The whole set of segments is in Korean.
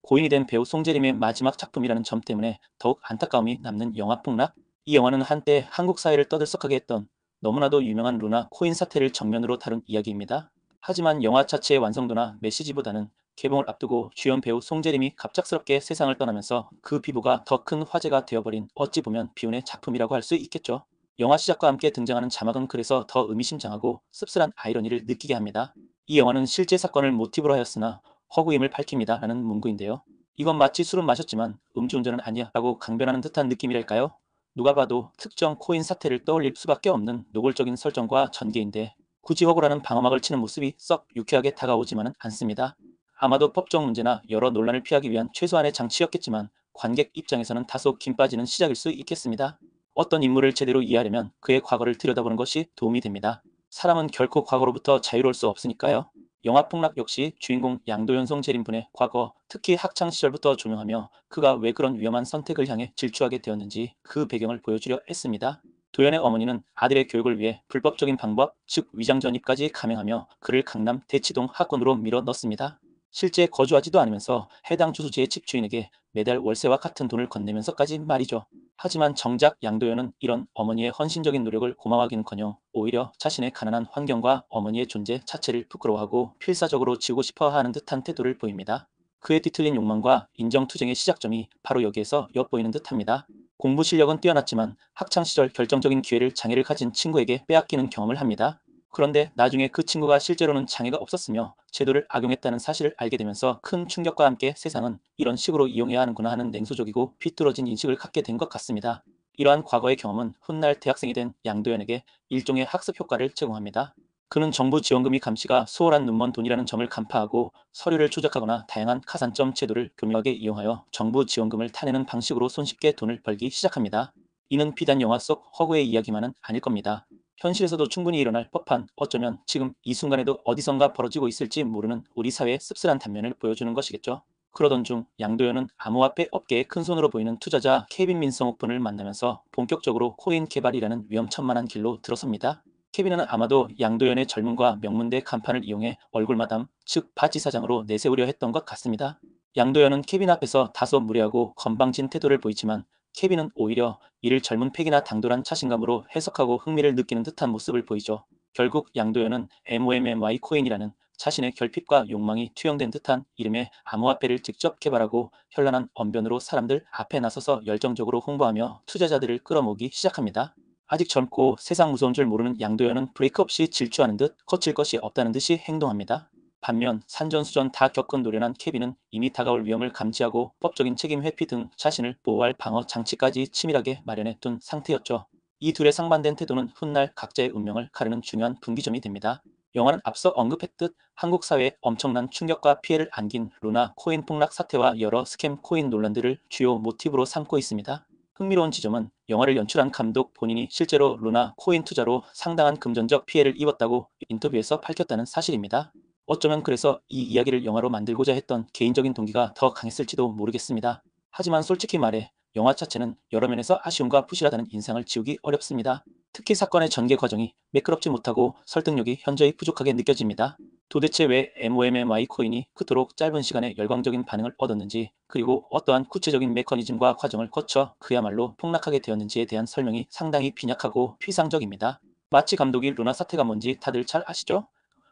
고인이 된 배우 송재림의 마지막 작품이라는 점 때문에 더욱 안타까움이 남는 영화 폭락. 이 영화는 한때 한국 사회를 떠들썩하게 했던 너무나도 유명한 루나 코인 사태를 정면으로 다룬 이야기입니다. 하지만 영화 자체의 완성도나 메시지보다는 개봉을 앞두고 주연 배우 송재림이 갑작스럽게 세상을 떠나면서 그 비보가 더 큰 화제가 되어버린, 어찌 보면 비운의 작품이라고 할 수 있겠죠. 영화 시작과 함께 등장하는 자막은 그래서 더 의미심장하고 씁쓸한 아이러니를 느끼게 합니다. 이 영화는 실제 사건을 모티브로 하였으나 허구임을 밝힙니다 라는 문구인데요. 이건 마치 술은 마셨지만 음주운전은 아니야 라고 강변하는 듯한 느낌이랄까요? 누가 봐도 특정 코인 사태를 떠올릴 수밖에 없는 노골적인 설정과 전개인데, 굳이 허구라는 방어막을 치는 모습이 썩 유쾌하게 다가오지만은 않습니다. 아마도 법적 문제나 여러 논란을 피하기 위한 최소한의 장치였겠지만, 관객 입장에서는 다소 김 빠지는 시작일 수 있겠습니다. 어떤 인물을 제대로 이해하려면 그의 과거를 들여다보는 것이 도움이 됩니다. 사람은 결코 과거로부터 자유로울 수 없으니까요. 영화 폭락 역시 주인공 양도현 송재림분의 과거, 특히 학창 시절부터 조명하며 그가 왜 그런 위험한 선택을 향해 질주하게 되었는지 그 배경을 보여주려 했습니다. 도현의 어머니는 아들의 교육을 위해 불법적인 방법, 즉 위장 전입까지 감행하며 그를 강남 대치동 학원으로 밀어 넣습니다. 실제 거주하지도 않으면서 해당 주소지의 집주인에게 매달 월세와 같은 돈을 건네면서까지 말이죠. 하지만 정작 양도현은 이런 어머니의 헌신적인 노력을 고마워하기는커녕 오히려 자신의 가난한 환경과 어머니의 존재 자체를 부끄러워하고 필사적으로 지우고 싶어 하는 듯한 태도를 보입니다. 그의 뒤틀린 욕망과 인정투쟁의 시작점이 바로 여기에서 엿보이는 듯합니다. 공부 실력은 뛰어났지만 학창시절 결정적인 장애를 가진 친구에게 빼앗기는 경험을 합니다. 그런데 나중에 그 친구가 실제로는 장애가 없었으며 제도를 악용했다는 사실을 알게 되면서 큰 충격과 함께 세상은 이런 식으로 이용해야 하는구나 하는 냉소적이고 비뚤어진 인식을 갖게 된 것 같습니다. 이러한 과거의 경험은 훗날 대학생이 된 양도현에게 일종의 학습 효과를 제공합니다. 그는 정부 지원금이 감시가 수월한 눈먼 돈이라는 점을 간파하고 서류를 조작하거나 다양한 가산점 제도를 교묘하게 이용하여 정부 지원금을 타내는 방식으로 손쉽게 돈을 벌기 시작합니다. 이는 비단 영화 속 허구의 이야기만은 아닐 겁니다. 현실에서도 충분히 일어날 법한, 어쩌면 지금 이 순간에도 어디선가 벌어지고 있을지 모르는 우리 사회의 씁쓸한 단면을 보여주는 것이겠죠. 그러던 중 양도현은 암호화폐 업계의 큰손으로 보이는 투자자 케빈 민성오픈을 만나면서 본격적으로 코인 개발이라는 위험천만한 길로 들어섭니다. 케빈은 아마도 양도현의 젊음과 명문대 간판을 이용해 얼굴마담, 즉 바지 사장으로 내세우려 했던 것 같습니다. 양도현은 케빈 앞에서 다소 무례하고 건방진 태도를 보이지만, 케빈은 오히려 이를 젊은 패기나 당돌한 자신감으로 해석하고 흥미를 느끼는 듯한 모습을 보이죠. 결국 양도현은 MOMMY 코인이라는 자신의 결핍과 욕망이 투영된 듯한 이름의 암호화폐를 직접 개발하고 현란한 언변으로 사람들 앞에 나서서 열정적으로 홍보하며 투자자들을 끌어모으기 시작합니다. 아직 젊고 세상 무서운 줄 모르는 양도현은 브레이크 없이 질주하는 듯 거칠 것이 없다는 듯이 행동합니다. 반면 산전수전 다 겪은 노련한 케빈은 이미 다가올 위험을 감지하고 법적인 책임 회피 등 자신을 보호할 방어 장치까지 치밀하게 마련해 둔 상태였죠. 이 둘의 상반된 태도는 훗날 각자의 운명을 가르는 중요한 분기점이 됩니다. 영화는 앞서 언급했듯 한국 사회에 엄청난 충격과 피해를 안긴 루나 코인 폭락 사태와 여러 스캠 코인 논란들을 주요 모티브로 삼고 있습니다. 흥미로운 지점은 영화를 연출한 감독 본인이 실제로 루나 코인 투자로 상당한 금전적 피해를 입었다고 인터뷰에서 밝혔다는 사실입니다. 어쩌면 그래서 이 이야기를 영화로 만들고자 했던 개인적인 동기가 더 강했을지도 모르겠습니다. 하지만 솔직히 말해 영화 자체는 여러 면에서 아쉬움과 부실하다는 인상을 지우기 어렵습니다. 특히 사건의 전개 과정이 매끄럽지 못하고 설득력이 현저히 부족하게 느껴집니다. 도대체 왜 MOMMY 코인이 그토록 짧은 시간에 열광적인 반응을 얻었는지, 그리고 어떠한 구체적인 메커니즘과 과정을 거쳐 그야말로 폭락하게 되었는지에 대한 설명이 상당히 빈약하고 피상적입니다. 마치 감독이 루나 사태가 뭔지 다들 잘 아시죠?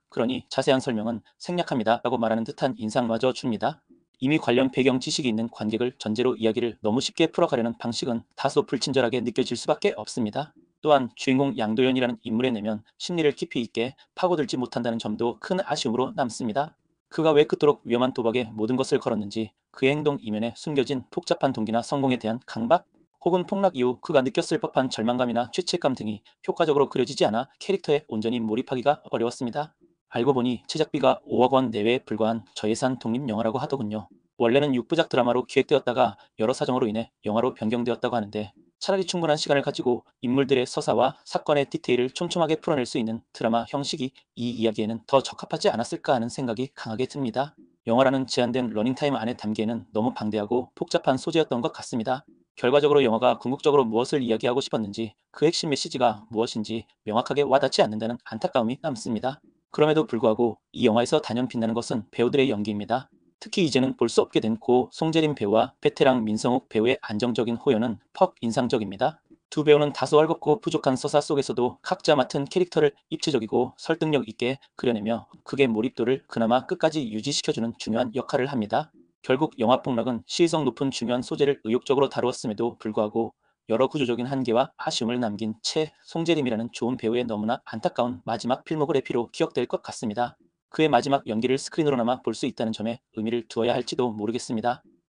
그러니 자세한 설명은 생략합니다 라고 말하는 듯한 인상마저 줍니다. 이미 관련 배경 지식이 있는 관객을 전제로 이야기를 너무 쉽게 풀어가려는 방식은 다소 불친절하게 느껴질 수밖에 없습니다. 또한 주인공 양도현이라는 인물의 내면 심리를 깊이 있게 파고들지 못한다는 점도 큰 아쉬움으로 남습니다. 그가 왜 그토록 위험한 도박에 모든 것을 걸었는지, 그의 행동 이면에 숨겨진 복잡한 동기나 성공에 대한 강박, 혹은 폭락 이후 그가 느꼈을 법한 절망감이나 죄책감 등이 효과적으로 그려지지 않아 캐릭터에 온전히 몰입하기가 어려웠습니다. 알고 보니 제작비가 5억 원 내외에 불과한 저예산 독립영화라고 하더군요. 원래는 6부작 드라마로 기획되었다가 여러 사정으로 인해 영화로 변경되었다고 하는데, 차라리 충분한 시간을 가지고 인물들의 서사와 사건의 디테일을 촘촘하게 풀어낼 수 있는 드라마 형식이 이 이야기에는 더 적합하지 않았을까 하는 생각이 강하게 듭니다. 영화라는 제한된 러닝타임 안에 담기에는 너무 방대하고 복잡한 소재였던 것 같습니다. 결과적으로 영화가 궁극적으로 무엇을 이야기하고 싶었는지, 그 핵심 메시지가 무엇인지 명확하게 와닿지 않는다는 안타까움이 남습니다. 그럼에도 불구하고 이 영화에서 단연 빛나는 것은 배우들의 연기입니다. 특히 이제는 볼 수 없게 된 고 송재림 배우와 베테랑 민성욱 배우의 안정적인 호연은 퍽 인상적입니다. 두 배우는 다소 헐겁고 부족한 서사 속에서도 각자 맡은 캐릭터를 입체적이고 설득력 있게 그려내며 극의 몰입도를 그나마 끝까지 유지시켜주는 중요한 역할을 합니다. 결국 영화폭락은 시의성 높은 중요한 소재를 의욕적으로 다루었음에도 불구하고 여러 구조적인 한계와 아쉬움을 남긴 채 송재림이라는 좋은 배우의 너무나 안타까운 마지막 필모그래피로 기억될 것 같습니다. 그의 마지막 연기를 스크린으로나마 볼 수 있다는 점에 의미를 두어야 할지도 모르겠습니다.